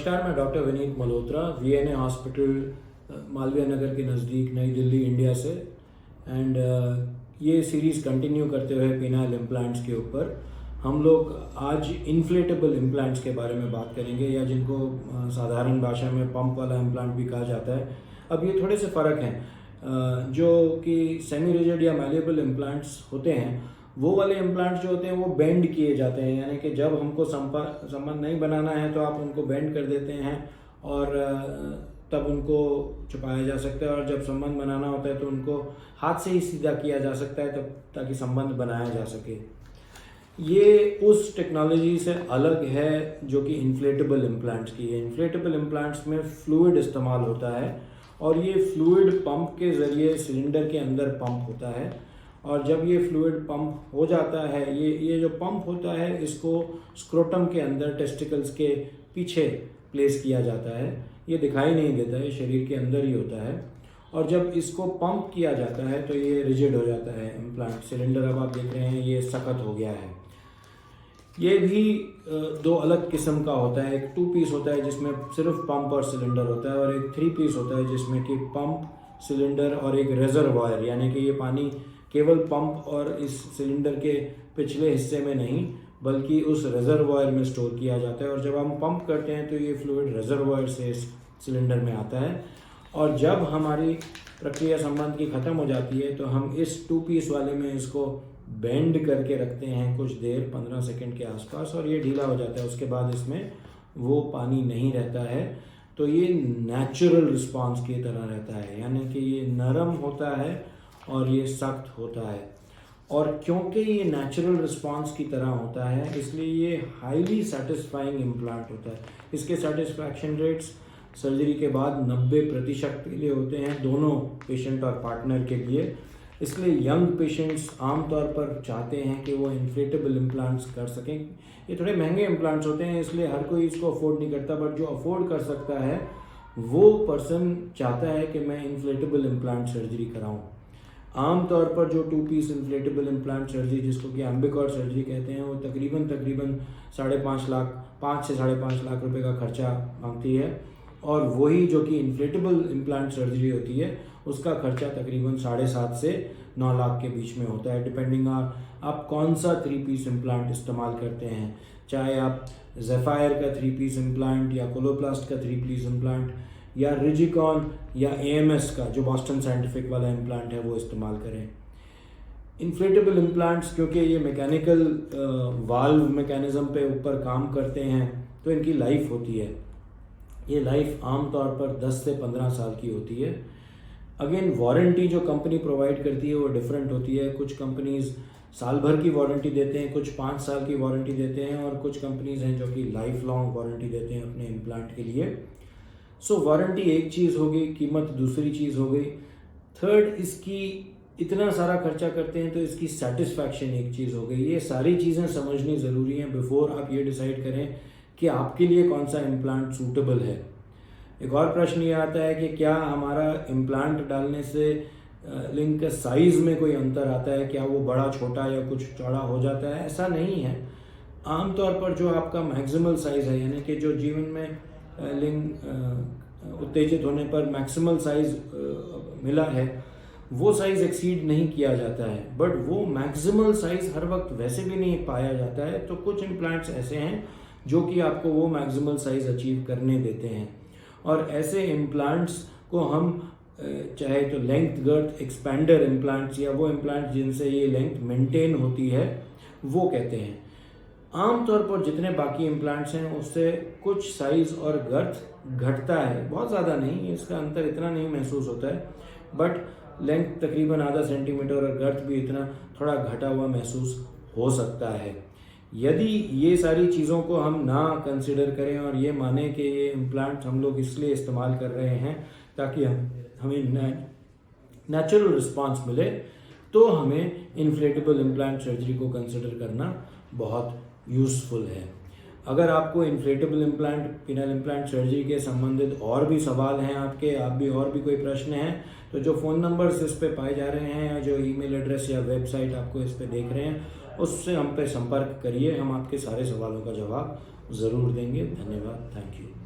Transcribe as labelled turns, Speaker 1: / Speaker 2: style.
Speaker 1: नमस्कार, मैं doctor Vineet Malhotra, VNA hospital Malviya Nagar के नज़दीक नई दिल्ली इंडिया से। एंड ये सीरीज़ कंटिन्यू करते हुए पेनाइल इम्प्लांट्स के ऊपर हम लोग आज इन्फ्लेटेबल इम्प्लांट्स के बारे में बात करेंगे, या जिनको साधारण भाषा में पंप वाला इम्प्लांट भी कहा जाता है। अब ये थोड़े से फ़र्क हैं। जो कि सेमी रिजिड या मैलेबल इम्प्लांट्स होते हैं, वो वाले इम्प्लांट्स जो होते हैं वो बेंड किए जाते हैं, यानी कि जब हमको संबंध नहीं बनाना है तो आप उनको बेंड कर देते हैं और तब उनको छुपाया जा सकता है, और जब संबंध बनाना होता है तो उनको हाथ से ही सीधा किया जा सकता है, तब ताकि संबंध बनाया जा सके। ये उस टेक्नोलॉजी से अलग है जो कि इन्फ्लेटेबल इम्प्लांट्स की है। इन्फ्लेटेबल इम्प्लांट्स में फ्लूइड इस्तेमाल होता है, और ये फ्लूइड पंप के ज़रिए सिलेंडर के अंदर पंप होता है, और जब ये फ्लूइड पंप हो जाता है, ये जो पंप होता है इसको स्क्रोटम के अंदर टेस्टिकल्स के पीछे प्लेस किया जाता है। ये दिखाई नहीं देता है, शरीर के अंदर ही होता है, और जब इसको पंप किया जाता है तो ये रिजिड हो जाता है इम्प्लांट। सिलेंडर अब आप देख रहे हैं ये सख्त हो गया है। ये भी दो अलग किस्म का होता है। एक 2 पीस होता है जिसमें सिर्फ पंप और सिलेंडर होता है, और एक 3 पीस होता है जिसमें कि पंप, सिलेंडर और एक रेजर्वायर, यानी कि ये पानी केवल पंप और इस सिलेंडर के पिछले हिस्से में नहीं बल्कि उस रेजर्वायर में स्टोर किया जाता है। और जब हम पंप करते हैं तो ये फ्लूइड रेजर्वायर से इस सिलेंडर में आता है, और जब हमारी प्रक्रिया संबंध की ख़त्म हो जाती है तो हम इस 2 पीस वाले में इसको बेंड करके रखते हैं कुछ देर, 15 सेकंड के आसपास, और ये ढीला हो जाता है। उसके बाद इसमें वो पानी नहीं रहता है, तो ये नेचुरल रिस्पॉन्स की तरह रहता है, यानी कि ये नरम होता है और ये सख्त होता है। और क्योंकि ये नेचुरल रिस्पॉन्स की तरह होता है, इसलिए ये हाईली सेटिस्फाइंग इम्प्लांट होता है। इसके सेटिस्फैक्शन रेट्स सर्जरी के बाद 90% के लिए होते हैं, दोनों पेशेंट और पार्टनर के लिए। इसलिए यंग पेशेंट्स आमतौर पर चाहते हैं कि वो इन्फ्लेटेबल इम्प्लांट्स कर सकें। ये थोड़े महंगे इम्प्लांट्स होते हैं, इसलिए हर कोई इसको अफोर्ड नहीं करता, बट जो अफोर्ड कर सकता है वो पर्सन चाहता है कि मैं इन्फ्लेटेबल इम्प्लांट सर्जरी कराऊं। आमतौर पर जो 2 पीस इन्फ्लेटेबल इम्प्लांट सर्जरी, जिसको कि एम्बिकॉर्ड सर्जरी कहते हैं, वो तकरीबन 5.5 लाख, 5 से 5.5 लाख रुपए का खर्चा मांगती है। और वही जो कि इन्फ्लेटेबल इम्प्लांट सर्जरी होती है उसका खर्चा तकरीबन 7.5 से 9 लाख के बीच में होता है, डिपेंडिंग आप कौन सा 3 पीस इम्प्लांट इस्तेमाल करते हैं। चाहे आप ज़ेफायर का 3 पीस इम्प्लांट, या कोलोप्लास्ट का 3 पीस इम्प्लांट, या रिजिकॉन या AMS का जो बॉस्टन साइंटिफिक वाला इम्प्लांट है वो इस्तेमाल करें। इन्फ्लेटेबल इम्प्लांट्स क्योंकि ये मैकेनिकल वाल्व मैकेनिज्म पे ऊपर काम करते हैं, तो इनकी लाइफ होती है, ये लाइफ आमतौर पर 10 से 15 साल की होती है। अगेन वारंटी जो कंपनी प्रोवाइड करती है वो डिफरेंट होती है। कुछ कंपनीज साल भर की वारंटी देते हैं, कुछ 5 साल की वारंटी देते हैं, और कुछ कंपनीज हैं जो कि लाइफ लॉन्ग वारंटी देते हैं अपने इम्प्लांट के लिए। सो वारंटी एक चीज़ हो गई, कीमत दूसरी चीज़ हो गई। थर्ड, इसकी इतना सारा खर्चा करते हैं तो इसकी सेटिस्फैक्शन एक चीज़ हो गई। ये सारी चीज़ें समझनी ज़रूरी हैं बिफोर आप ये डिसाइड करें कि आपके लिए कौन सा इम्प्लांट सूटेबल है। एक और प्रश्न ये आता है कि क्या हमारा इम्प्लांट डालने से लिंग के साइज़ में कोई अंतर आता है, क्या वो बड़ा, छोटा या कुछ चौड़ा हो जाता है? ऐसा नहीं है। आमतौर पर जो आपका मैक्सिमल साइज़ है, यानी कि जो जीवन में लिंग उत्तेजित होने पर मैक्सिमल साइज मिला है, वो साइज एक्सीड नहीं किया जाता है, बट वो मैक्सिमल साइज हर वक्त वैसे भी नहीं पाया जाता है। तो कुछ इम्प्लांट्स ऐसे हैं जो कि आपको वो मैक्सिमल साइज अचीव करने देते हैं, और ऐसे इम्प्लांट्स को हम चाहे तो लेंथ गर्थ एक्सपेंडर इम्प्लांट्स, या वो इम्प्लांट जिनसे ये लेंथ मेंटेन होती है, वो कहते हैं। आमतौर पर जितने बाकी इम्प्लांट्स हैं उससे कुछ साइज़ और गर्थ घटता है, बहुत ज़्यादा नहीं, इसका अंतर इतना नहीं महसूस होता है, बट लेंथ तकरीबन आधा सेंटीमीटर और गर्थ भी इतना थोड़ा घटा हुआ महसूस हो सकता है। यदि ये सारी चीज़ों को हम ना कंसिडर करें और ये माने कि ये इम्प्लांट हम लोग इसलिए इस्तेमाल कर रहे हैं ताकि हमें नेचुरल रिस्पॉन्स मिले, तो हमें इन्फ्लेटेबल इम्प्लांट सर्जरी को कंसिडर करना बहुत यूज़फुल है। अगर आपको inflatable implant, penile implant surgery के संबंधित और भी सवाल हैं आपके, आप भी और भी कोई प्रश्न हैं, तो जो फ़ोन नंबर्स इस पे पाए जा रहे हैं, या जो ईमेल एड्रेस या वेबसाइट आपको इस पे देख रहे हैं, उससे हम पे संपर्क करिए। हम आपके सारे सवालों का जवाब ज़रूर देंगे। धन्यवाद। Thank you.